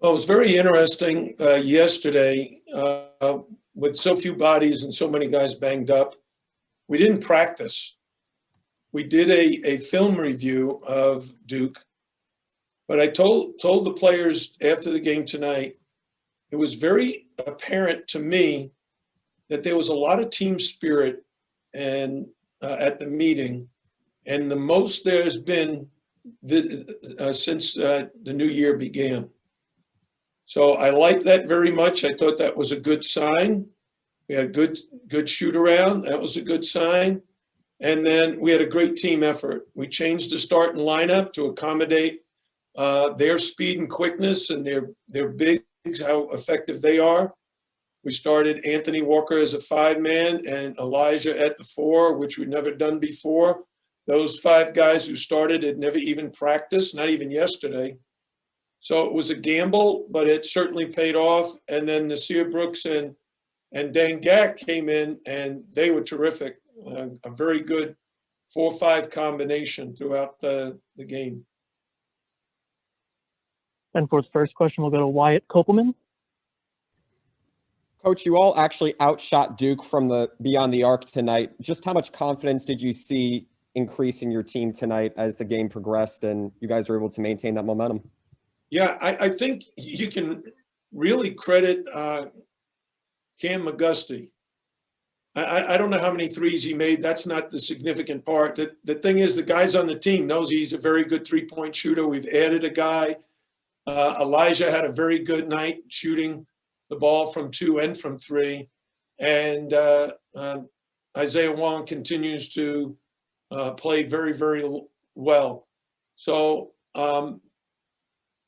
Well, it was very interesting yesterday with so few bodies and so many guys banged up. We didn't practice. We did a film review of Duke, but I told the players after the game tonight, it was very apparent to me that there was a lot of team spirit and at the meeting, and the most there's been since the new year began. So I like that very much. I thought that was a good sign. We had good shoot around. That was a good sign. And then we had a great team effort. We changed the starting lineup to accommodate their speed and quickness and their bigs, how effective they are. We started Anthony Walker as a 5-man and Elijah at the 4, which we'd never done before. Those 5 guys who started had never even practiced, not even yesterday. So it was a gamble, but it certainly paid off. And then Nasir Brooks and Dan Gack came in, and they were terrific. A very good 4-5 combination throughout the game. And for his first question, we'll go to Wyatt Kopelman. Coach, you all actually outshot Duke from the beyond the arc tonight. Just how much confidence did you see increase in your team tonight as the game progressed and you guys were able to maintain that momentum? Yeah, I think you can really credit Cam McGusty. I don't know how many threes he made. That's not the significant part. The thing is, the guys on the team knows he's a very good three-point shooter. We've added a guy. Elijah had a very good night shooting the ball from 2 and from 3. And Isaiah Wong continues to play very, very well. So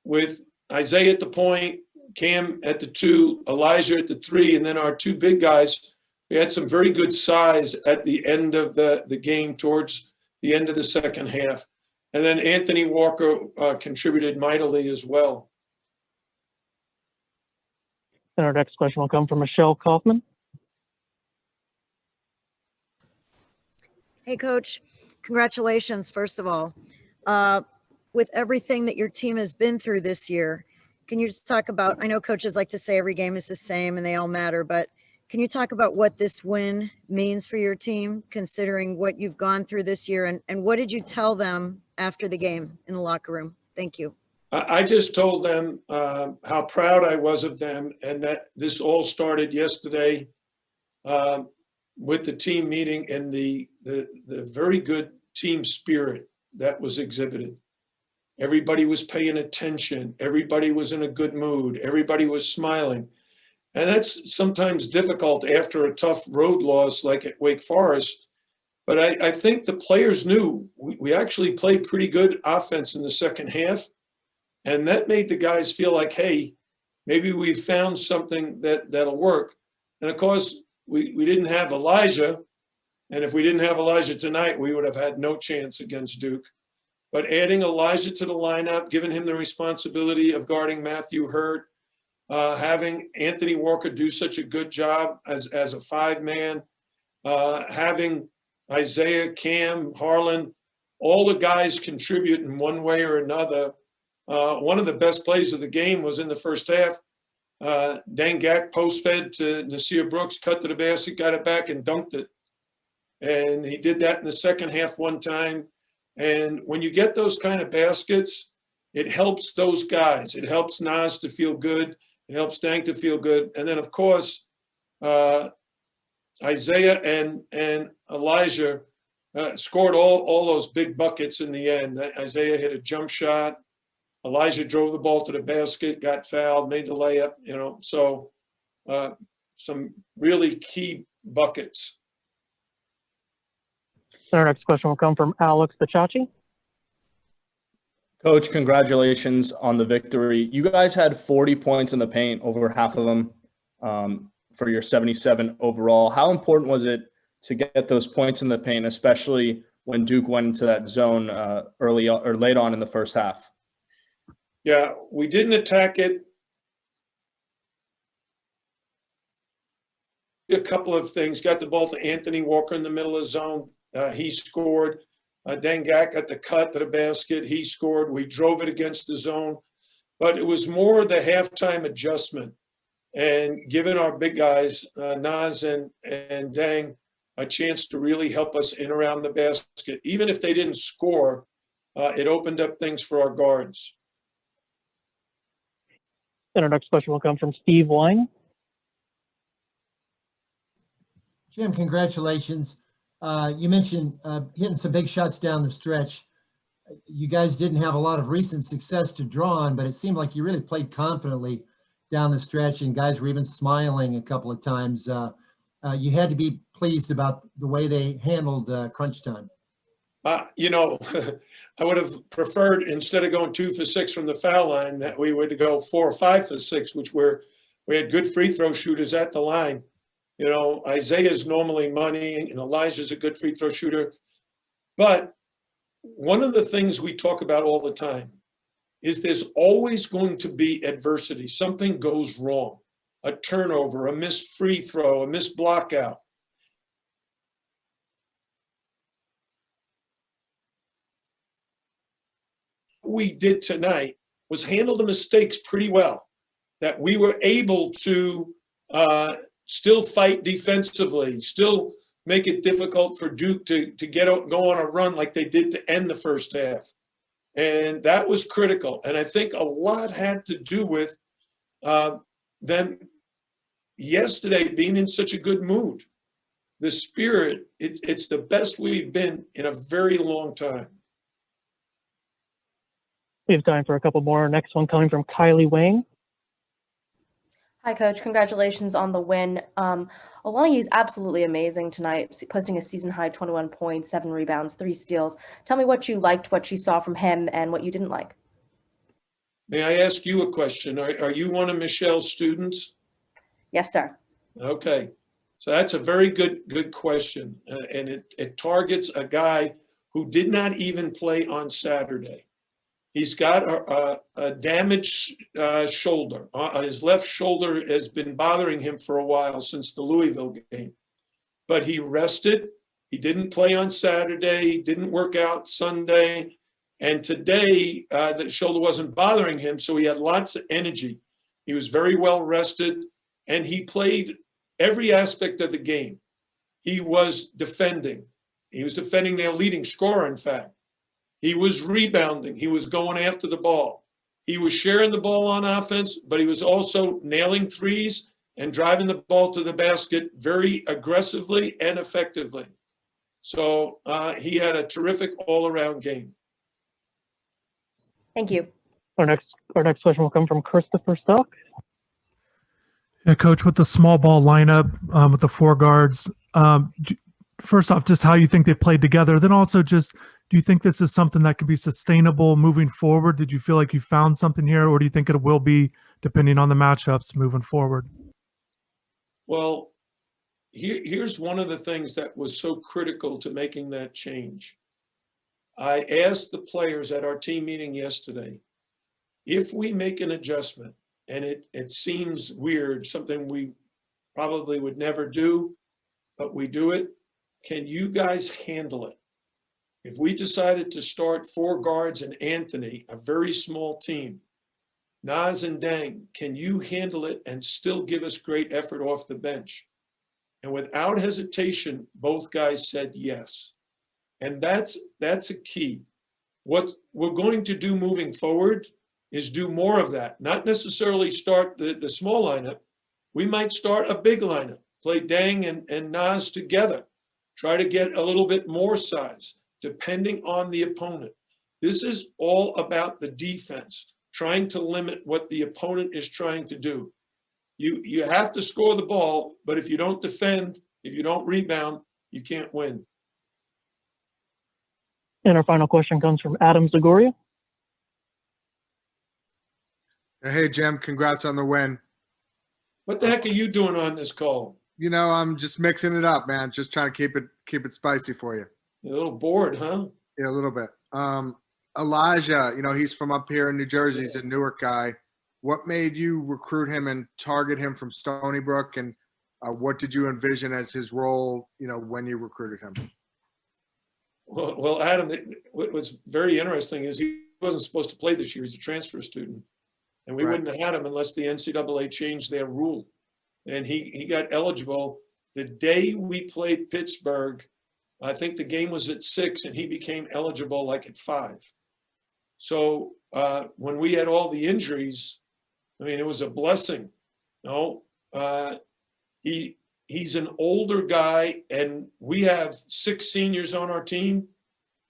with Isaiah at the point, Cam at the 2, Elijah at the 3, and then our 2 big guys, we had some very good size at the end of the game towards the end of the second half. And then Anthony Walker contributed mightily as well. And our next question will come from Michelle Kaufman. Hey, Coach. Congratulations, first of all. With everything that your team has been through this year, can you just talk about, I know coaches like to say every game is the same and they all matter, but can you talk about what this win means for your team, considering what you've gone through this year? And what did you tell them after the game in the locker room? Thank you. I just told them how proud I was of them, and that this all started yesterday with the team meeting and the very good team spirit that was exhibited. Everybody was paying attention. Everybody was in a good mood. Everybody was smiling. And that's sometimes difficult after a tough road loss like at Wake Forest. But I think the players knew we actually played pretty good offense in the second half. And that made the guys feel like, hey, maybe we found something that'll work. And of course, we didn't have Elijah. And if we didn't have Elijah tonight, we would have had no chance against Duke. But adding Elijah to the lineup, giving him the responsibility of guarding Matthew Hurt, having Anthony Walker do such a good job as a 5-man, having Isaiah, Cam, Harlan, all the guys contribute in one way or another. One of the best plays of the game was in the first half. Dan Gack post-fed to Nasir Brooks, cut to the basket, got it back, and dunked it. And he did that in the second half one time. And when you get those kind of baskets, it helps those guys. It helps Nas to feel good. It helps Dank to feel good. And then, of course, Isaiah and Elijah scored all those big buckets in the end. Isaiah hit a jump shot. Elijah drove the ball to the basket, got fouled, made the layup, So some really key buckets. Our next question will come from Alex Bachacci. Coach, congratulations on the victory. You guys had 40 points in the paint, over half of them for your 77 overall. How important was it to get those points in the paint, especially when Duke went into that zone early or late on in the first half? Yeah, we didn't attack it. A couple of things. Got the ball to Anthony Walker in the middle of the zone. He scored. Dan Gack got the cut to the basket. He scored. We drove it against the zone. but it was more the halftime adjustment and giving our big guys, Nas and Deng, a chance to really help us in around the basket. Even if they didn't score, it opened up things for our guards. And our next question will come from Steve Wine. Jim, congratulations. You mentioned hitting some big shots down the stretch. You guys didn't have a lot of recent success to draw on, but it seemed like you really played confidently down the stretch, and guys were even smiling a couple of times. You had to be pleased about the way they handled crunch time. You know, I would have preferred, instead of going 2 for 6 from the foul line, that we would go 4 or 5 for 6, which we had good free throw shooters at the line. You know, Isaiah's normally money, and Elijah's a good free throw shooter. But one of the things we talk about all the time is there's always going to be adversity. Something goes wrong, a turnover, a missed free throw, a missed block out. What we did tonight was handle the mistakes pretty well, that we were able to still fight defensively, still make it difficult for Duke to go on a run like they did to end the first half. And that was critical. And I think a lot had to do with them yesterday being in such a good mood. The spirit, it's the best we've been in a very long time. We have time for a couple more. Next one coming from Kylie Wang. Hi, Coach. Congratulations on the win. Olynyk is absolutely amazing tonight, posting a season-high 21 points, 7 rebounds, 3 steals. Tell me what you liked, what you saw from him, and what you didn't like. May I ask you a question? Are you one of Michelle's students? Yes, sir. Okay. So that's a very good question. And it targets a guy who did not even play on Saturday. He's got a damaged shoulder. His left shoulder has been bothering him for a while since the Louisville game. But he rested. He didn't play on Saturday. He didn't work out Sunday. And today, the shoulder wasn't bothering him, so he had lots of energy. He was very well rested, and he played every aspect of the game. He was defending. He was defending their leading scorer, in fact. He was rebounding. He was going after the ball. He was sharing the ball on offense, but he was also nailing threes and driving the ball to the basket very aggressively and effectively. So he had a terrific all-around game. Thank you. Our next question will come from Christopher Stock. Yeah, Coach, with the small ball lineup, with the 4 guards, first off, just how you think they played together. Then also just, do you think this is something that could be sustainable moving forward? Did you feel like you found something here, or do you think it will be depending on the matchups moving forward? Well, here's one of the things that was so critical to making that change. I asked the players at our team meeting yesterday, if we make an adjustment, and it seems weird, something we probably would never do, but we do it, can you guys handle it? If we decided to start 4 guards and Anthony, a very small team, Nas and Deng, can you handle it and still give us great effort off the bench? And without hesitation, both guys said yes. And that's a key. What we're going to do moving forward is do more of that, not necessarily start the small lineup. We might start a big lineup, play Deng and Nas together, try to get a little bit more size, depending on the opponent. This is all about the defense, trying to limit what the opponent is trying to do. You have to score the ball, but if you don't defend, if you don't rebound, you can't win. And our final question comes from Adam Zagoria. Hey, Jim, congrats on the win. What the heck are you doing on this call? You know, I'm just mixing it up, man. Just trying to keep it spicy for you. You're a little bored, huh? Yeah, a little bit. Elijah, you know, he's from up here in New Jersey. He's a Newark guy. What made you recruit him and target him from Stony Brook? And what did you envision as his role, you know, when you recruited him? Well, Adam, what's very interesting is he wasn't supposed to play this year. He's a transfer student. And we Right. wouldn't have had him unless the NCAA changed their rule. And he got eligible the day we played Pittsburgh. I think the game was at 6 and he became eligible like at 5. So when we had all the injuries, I mean, it was a blessing. No, he's an older guy, and we have 6 seniors on our team.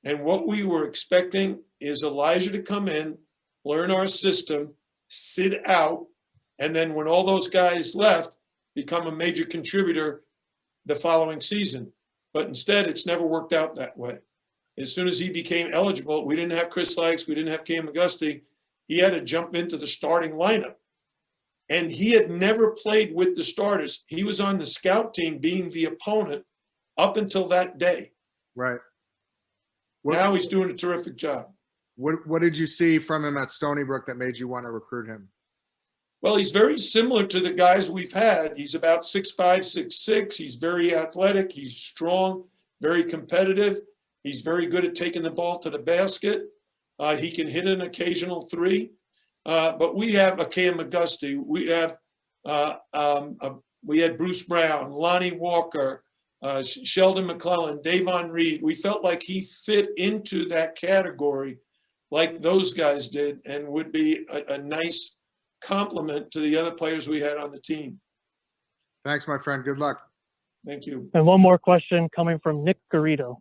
And what we were expecting is Elijah to come in, learn our system, sit out, and then when all those guys left, become a major contributor the following season. But instead, it's never worked out that way. As soon as he became eligible, we didn't have Chris Lykes, we didn't have Cam McGusty. He had to jump into the starting lineup. And he had never played with the starters. He was on the scout team being the opponent up until that day. Right. Now he's doing a terrific job. What did you see from him at Stony Brook that made you want to recruit him? Well, he's very similar to the guys we've had. He's about 6'5", 6'6". He's very athletic. He's strong, very competitive. He's very good at taking the ball to the basket. He can hit an occasional 3. But we have a Cam McGusty. We had Bruce Brown, Lonnie Walker, Sheldon McClellan, Davon Reed. We felt like he fit into that category like those guys did and would be a nice complement to the other players we had on the team. Thanks, my friend. Good luck. Thank you. And one more question coming from Nick Garrido.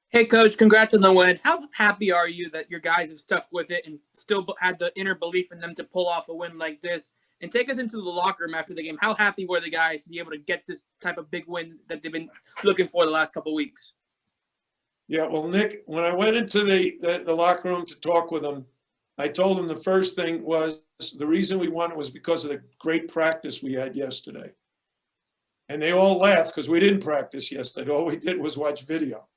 Hey, Coach, congrats on the win. How happy are you that your guys have stuck with it and still had the inner belief in them to pull off a win like this? And take us into the locker room after the game. How happy were the guys to be able to get this type of big win that they've been looking for the last couple of weeks? Yeah, well, Nick, when I went into the locker room to talk with them, I told them the first thing was the reason we won was because of the great practice we had yesterday. And they all laughed because we didn't practice yesterday. All we did was watch video.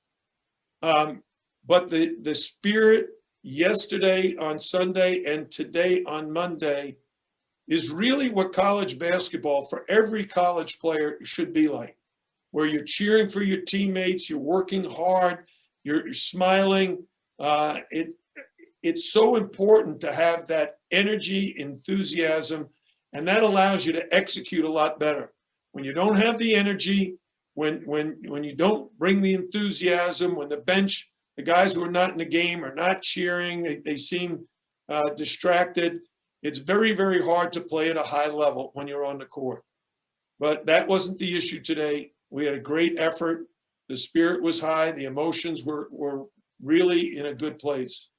But the spirit yesterday on Sunday and today on Monday is really what college basketball for every college player should be like, where you're cheering for your teammates, you're working hard, you're smiling. It's so important to have that energy, enthusiasm, and that allows you to execute a lot better. When you don't have the energy, when you don't bring the enthusiasm, when the bench, the guys who are not in the game are not cheering, they seem distracted, it's very, very hard to play at a high level when you're on the court. But that wasn't the issue today. We had a great effort. The spirit was high. The emotions were really in a good place.